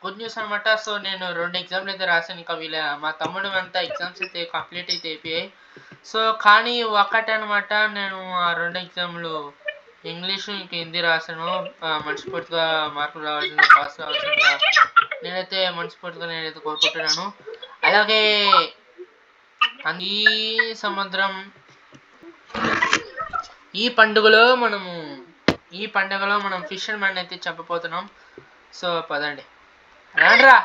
Good news అనమాట. So నేను 2 ఎగ్జామ్లు అయితే రాశాను. ఇంకా మా తమ్ముడు అంతా ఎగ్జామ్స్ అయితే కంప్లీట్ అయితే అయిపోయాయి. సో కానీ ఒక్కటనమాట, నేను ఆ 2 ఎగ్జామ్లు ఇంగ్లీషు ఇంకా హిందీ రాశాను. మనస్ఫూర్తిగా మార్కులు రావాల్సిందిగా, పాస్ రావాల్సిందిగా నేనైతే నేనైతే కోరుకుంటున్నాను. అలాగే ఈ సముద్రం ఈ పండుగలో మనం ఫిషర్ మ్యాన్ అయితే చెప్పబోతున్నాం. సో పదండి, రండ్రా.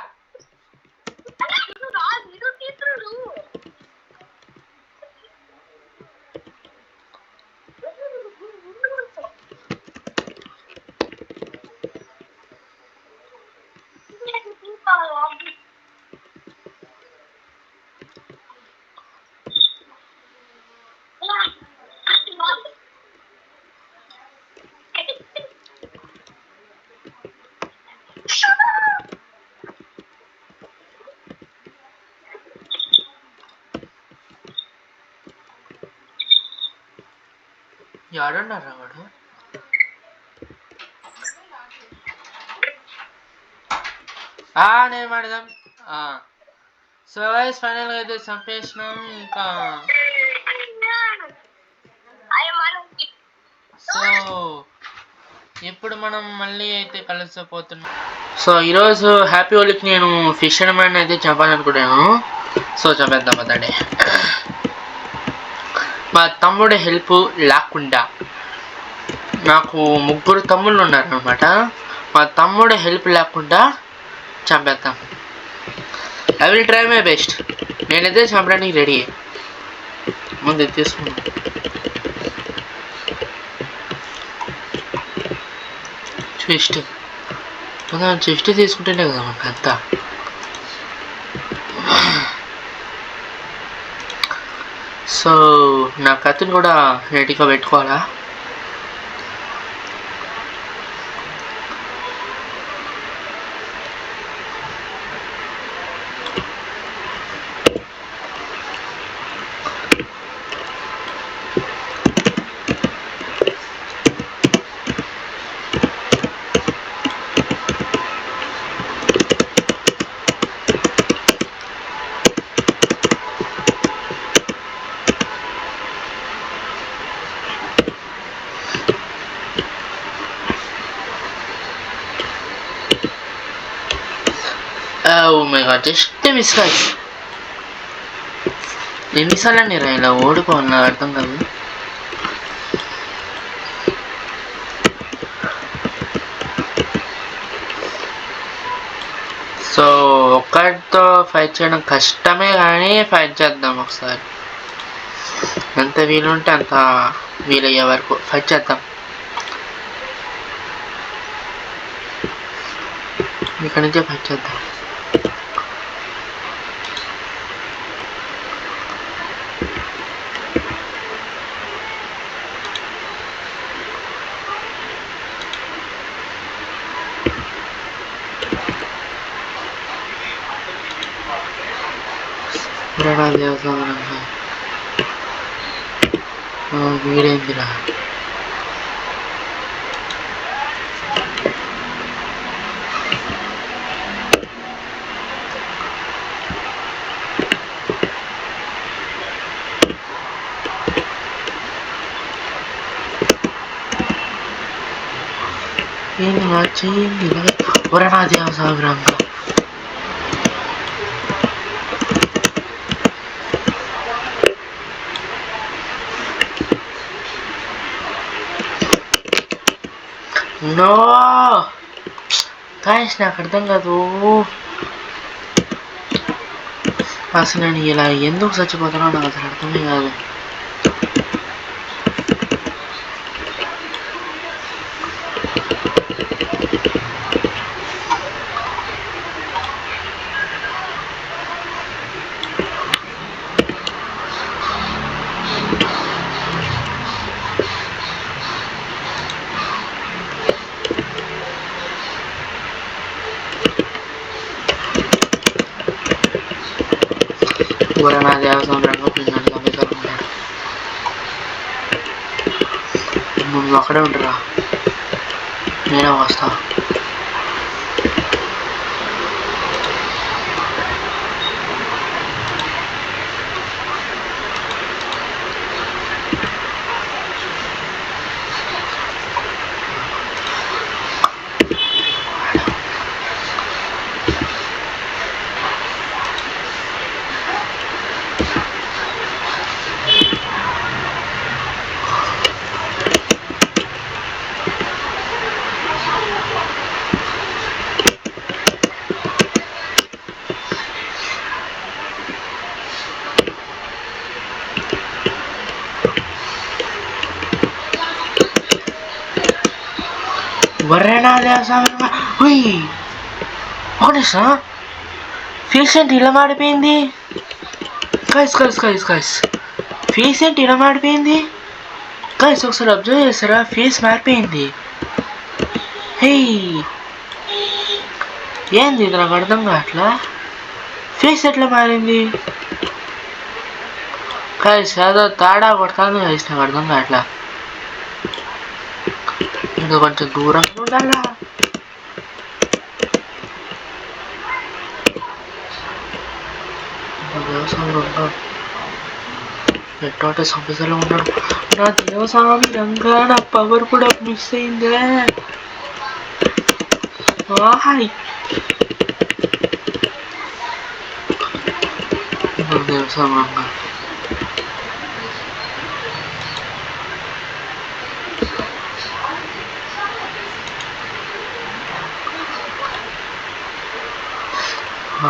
ఎవడున్నారా వాడు? నేను మాడదాం. సో వైస్ ఫైనల్గా అయితే చంపేసినాం. ఇంకా సో ఇప్పుడు మనం మళ్ళీ అయితే కలిసిపోతున్నాం. సో ఈరోజు హ్యాపీ హోలీకి నేను ఫిషర్ మ్యాన్ అయితే చెప్పాలనుకుంటాను. సో చెప్పేద్దాం పదండి. మా తమ్ముడి హెల్ప్ లేకుండా, నాకు 3 తమ్ముళ్ళు ఉన్నారనమాట. మా తమ్ముడి హెల్ప్ లేకుండా చంపేద్దాం. I will try my best. నేనైతే చంపడానికి రెడీ. ముందు తీసుకున్నాను. చెస్ట్ తీసుకుంటేనే కదా మాకు అంతా. సో నా కత్తిని కూడా రెడీగా పెట్టుకోవాలా. Oh my god, just miss guys. ఎన్నిసార్లు నేను ఇలా ఓడిపోవాలి, నాకు అర్థం కాదు. సో ఒక్కడితో ఫైట్ చేయడం కష్టమే, కానీ ఫైట్ చేద్దాం ఒకసారి. ఎంత వీలుంటే అంత వీలయ్యే వరకు ఫైట్ చేద్దాం. ఇక్కడి నుంచే ఫైట్ చేద్దాం. వీడేందిరా? ఏంది చేయండి వరణా దేవసాగరంగా. నో గాయ్స్, నాకు అర్థం కాదు అసలు. నేను ఇలా ఎందుకు చచ్చిపోతానో నాకు అసలు అర్థమే కాదు. వరణా దేవసాగరంగా పిల్లలు తమ్మిదారు ఉంటారు. నువ్వు అక్కడే ఉంటారా, నేనే వస్తా. దేవస్వామి ఒకటేసా ఫేస్ ఏంటి ఇలా మాడిపోయింది గైస్ ఫేస్ ఏంటి ఇలా మాడిపోయింది గైస్ ఒకసారి అబ్జర్వ్ చేస్తారా ఫేస్ మారిపోయింది హే ఏంది ఇది నాకు అర్థం కావట్లా ఫేస్ ఎట్లా మారింది గైస్ ఏదో తేడా కొడతాను గైస్ నాకు అర్థం కావట్లా ఇంకా కొంచెం దూరంగా ఉండాలా ఎటువంటి సమస్యలో ఉన్నాడు నా దేవస్వామి రంగా నా పవర్ కూడా మిస్ అయిందే దేవస్వామి రంగా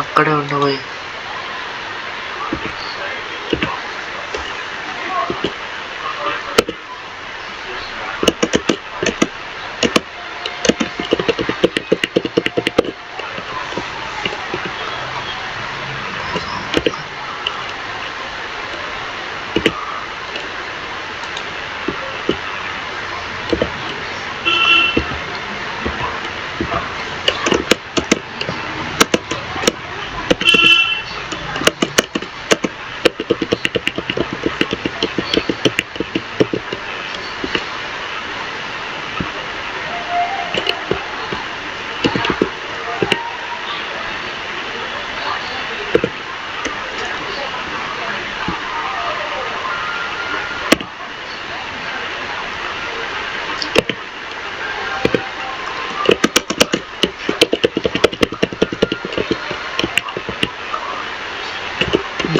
అక్కడే ఉండబోయి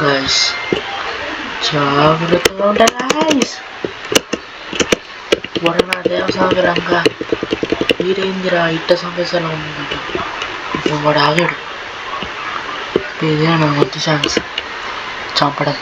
guys జాగ్రత్తగా ఉండాలి guys వరనా దేవస్వామి రంగా వీరేందిరా ఇట్ట సమస్యలో ఉన్నాడు ఇప్పుడు వాడు ఆగాడు ఇదే నా మంచి ఛాన్స్ చంపడం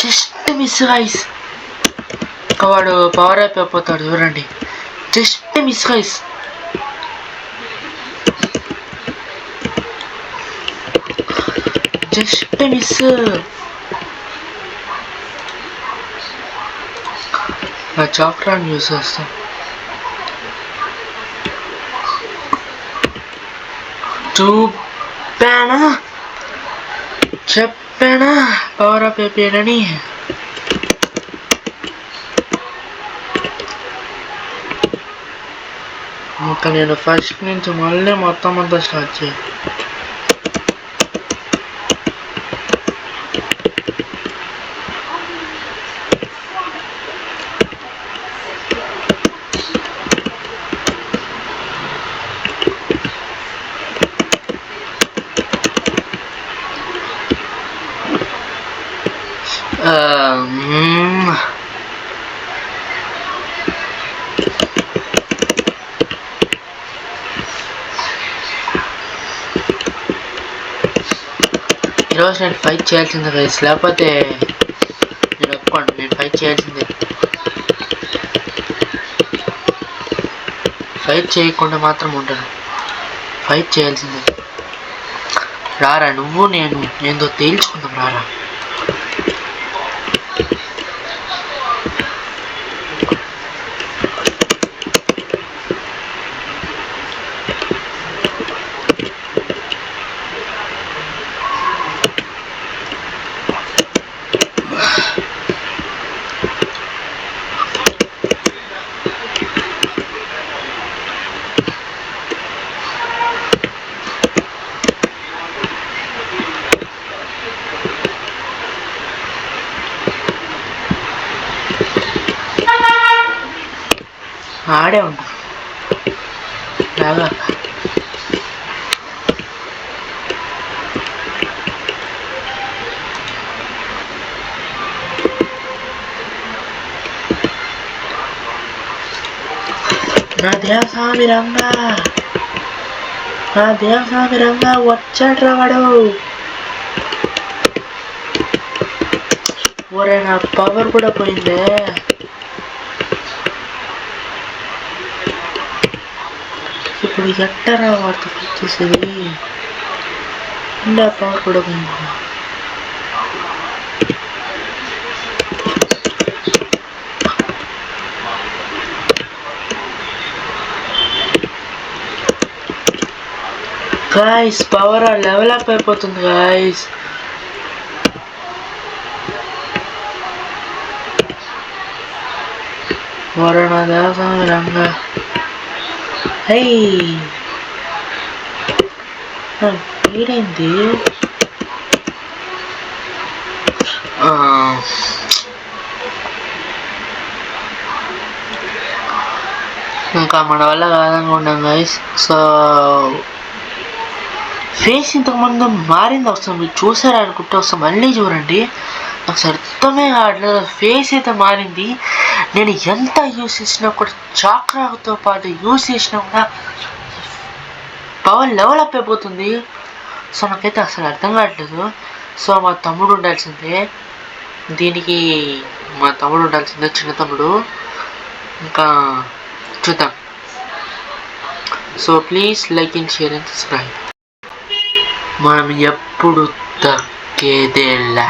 జస్ట్ మిస్ గైస్ వాడు పవర్ అయిపోతాడు చూడండి just miss guys just miss నా చాక్రాన్ యూస్ చేస్తాం చెప్పానా పవర్ అప్ అయిపోయాడని ఇంకా నేను ఫస్ట్ నుంచి మళ్ళీ మొత్తం అంతా స్టార్ట్ చేయాలి ఈరోజు నేను ఫైట్ చేయాల్సిందే గైస్ లేకపోతే నేను ఒప్పుకోండి నేను ఫైట్ చేయాల్సిందే ఫైట్ చేయకుండా మాత్రం ఉండను ఫైట్ చేయాల్సిందే రారా నువ్వు నేను ఏందో తేల్చుకుందాం రారా ఆడే ఉంటా బాగా. నా దేవస్వామి రంగా, నా దేవస్వామి రంగా వచ్చాడ్రా వాడు. ఒరే నా పవర్ కూడా పోయిందే. ఇప్పుడు ఎట్టరా వాటికి వచ్చేసేది. ఇంకా పవర్ కూడా పోయింది. గాయ్స్ పవర్ లెవెల్ అప్ అయిపోతుంది గాయ్స్. వరుణ దేవస్వామి రంగా వీడైంది. ఇంకా మన వల్ల కాదనుకుంటాం గైస్. సో ఫేస్ ఇంతకుముందు మారింది, వస్తాం మీరు చూసారా అనుకుంటే వస్తాం మళ్ళీ చూడండి. నాకు అర్థమే కావట్లేదు. ఫేస్ అయితే మారింది. నేను ఎంత యూస్ చేసినా కూడా చాక్రాతో పాటు యూస్ చేసినా కూడా పవర్ లెవెల్ అప్ అయిపోతుంది. సో నాకైతే అసలు అర్థం కావట్లేదు. సో మా తమ్ముడు ఉండాల్సిందే దీనికి, మా తమ్ముడు ఉండాల్సిందే, చిన్న తమ్ముడు. ఇంకా చూద్దాం. So please like and share and subscribe. మనం ఎప్పుడు తగ్గేదేలా.